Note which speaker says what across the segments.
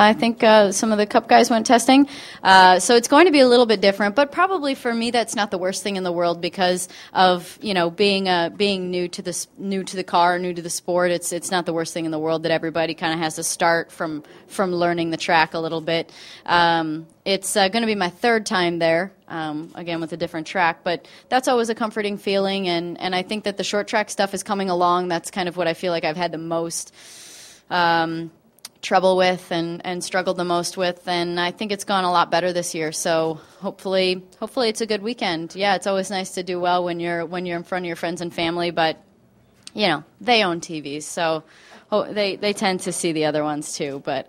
Speaker 1: I think some of the Cup guys went testing. So it's going to be a little bit different, but probably for me that's not the worst thing in the world because of, being new to the car, new to the sport. It's not the worst thing in the world that everybody kind of has to start from learning the track a little bit. It's going to be my third time there, again with a different track, but that's always a comforting feeling, and I think that the short track stuff is coming along. That's kind of what I feel like I've had the most trouble with and struggled the most with, and I think it's gone a lot better this year. So hopefully it's a good weekend. Yeah, it's always nice to do well when you're in front of your friends and family, but they own TVs, so they tend to see the other ones too. But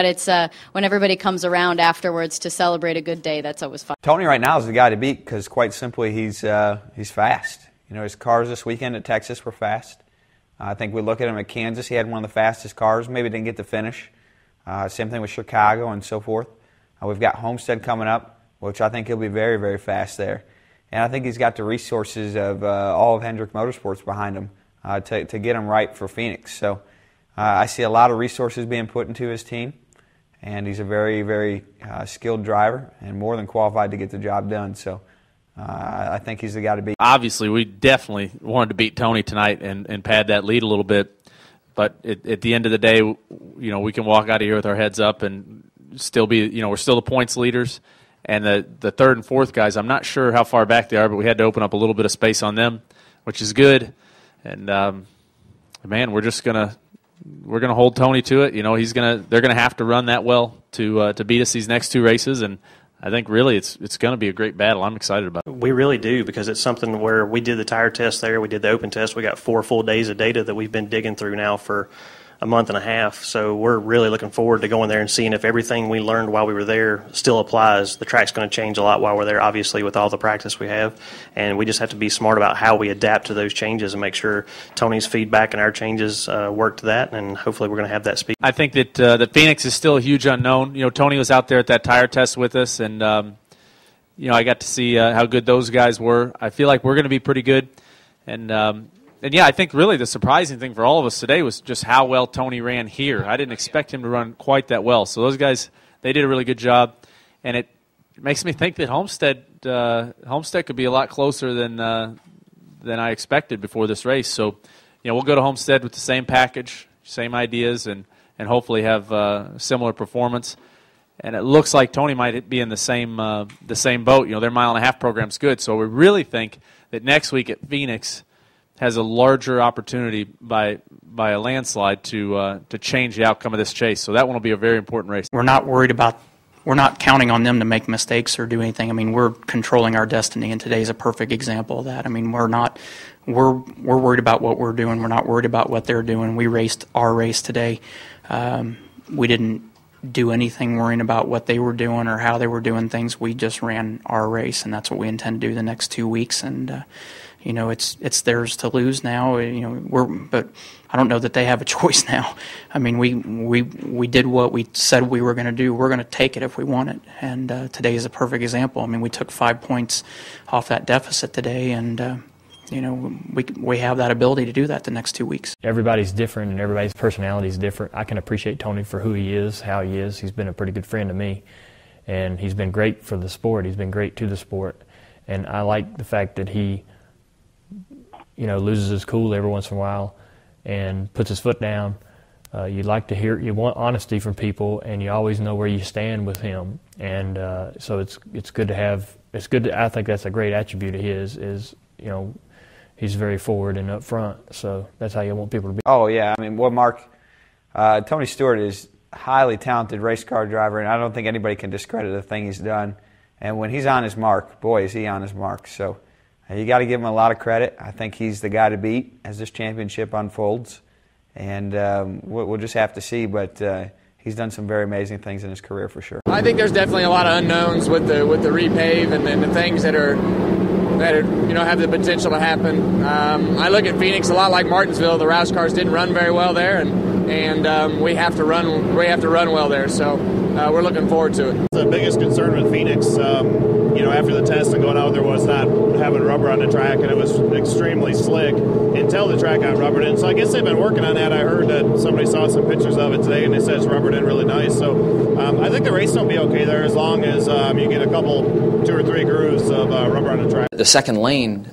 Speaker 1: it's when everybody comes around afterwards to celebrate a good day, that's always fun.
Speaker 2: Tony right now is the guy to beat because quite simply he's fast. His cars this weekend at Texas were fast. I think we look at him at Kansas. He had one of the fastest cars. Maybe didn't get to finish. Same thing with Chicago and so forth. We've got Homestead coming up, which I think he'll be very, very fast there. And I think he's got the resources of all of Hendrick Motorsports behind him to get him right for Phoenix. So I see a lot of resources being put into his team, and he's a very, very skilled driver and more than qualified to get the job done. So I think he's the guy to beat.
Speaker 3: Obviously, we definitely wanted to beat Tony tonight and pad that lead a little bit. But at the end of the day, we can walk out of here with our heads up and still be, we're still the points leaders. And the third and fourth guys, I'm not sure how far back they are, but we had to open up a little bit of space on them, which is good. And man, we're gonna hold Tony to it. They're gonna have to run that well to beat us these next two races, and I think really it's going to be a great battle. I'm excited about it.
Speaker 4: We really do, because it's something where we did the tire test there, we did the open test, we got 4 full days of data that we've been digging through now for a month and a half. So we're really looking forward to going there and seeing if everything we learned while we were there still applies. The track's going to change a lot while we're there, obviously, with all the practice we have, and we just have to be smart about how we adapt to those changes and make sure Tony's feedback and our changes work to that, and hopefully we're going to have that speed.
Speaker 3: I think that Phoenix is still a huge unknown. Tony was out there at that tire test with us, and I got to see how good those guys were. I feel like we're going to be pretty good, and yeah, I think really the surprising thing for all of us today was just how well Tony ran here. I didn't expect him to run quite that well. So those guys, they did a really good job, and it makes me think that Homestead could be a lot closer than I expected before this race. So, we'll go to Homestead with the same package, same ideas, and hopefully have similar performance. And it looks like Tony might be in the same boat. Their mile-and-a-half program's good. So we really think that next week at Phoenix has a larger opportunity by a landslide to change the outcome of this chase. So that one will be a very important race.
Speaker 5: We're not counting on them to make mistakes or do anything. I mean, we're controlling our destiny, and today's a perfect example of that. I mean, we're worried about what we're doing. We're not worried about what they're doing. We raced our race today. We didn't do anything worrying about what they were doing or how they were doing things. We just ran our race, and that's what we intend to do the next 2 weeks. And it's theirs to lose now. But I don't know that they have a choice now. I mean, we did what we said we were going to do. We're going to take it if we want it. And today is a perfect example. I mean, we took 5 points off that deficit today, and we have that ability to do that the next 2 weeks.
Speaker 6: Everybody's different, and everybody's personality is different. I can appreciate Tony for who he is, how he is. He's been a pretty good friend to me, and he's been great for the sport. He's been great to the sport, and I like the fact that he loses his cool every once in a while and puts his foot down. You want honesty from people, and you always know where you stand with him. And so it's good to have. I think that's a great attribute of his. He's very forward and up front. So that's how you want people to be.
Speaker 2: Oh yeah, I mean, Mark, Tony Stewart is a highly talented race car driver, and I don't think anybody can discredit the thing he's done. And when he's on his mark, boy, is he on his mark. So you got to give him a lot of credit. I think he's the guy to beat as this championship unfolds, and we'll just have to see. But he's done some very amazing things in his career for sure.
Speaker 7: I think there's definitely a lot of unknowns with the repave and then the things that are have the potential to happen. I look at Phoenix a lot like Martinsville. The Roush cars didn't run very well there, and we have to run well there. So we're looking forward to it.
Speaker 8: The biggest concern with Phoenix, after the test and going out there was not having rubber on the track, and it was extremely slick until the track got rubbered in. So I guess they've been working on that. I heard that somebody saw some pictures of it today, and they said it's rubbered in really nice. So I think the race will be okay there as long as you get a couple, 2 or 3 grooves of rubber on the track.
Speaker 9: The second lane,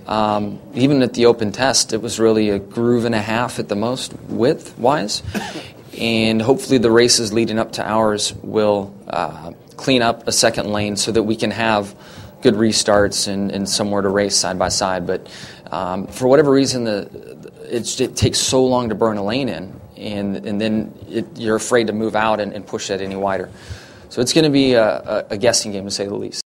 Speaker 9: even at the open test, it was really a groove and a half at the most width-wise. And hopefully the races leading up to ours will clean up a second lane so that we can have good restarts and somewhere to race side by side. But for whatever reason, it takes so long to burn a lane in, and then you're afraid to move out and push that any wider. So it's going to be a guessing game, to say the least.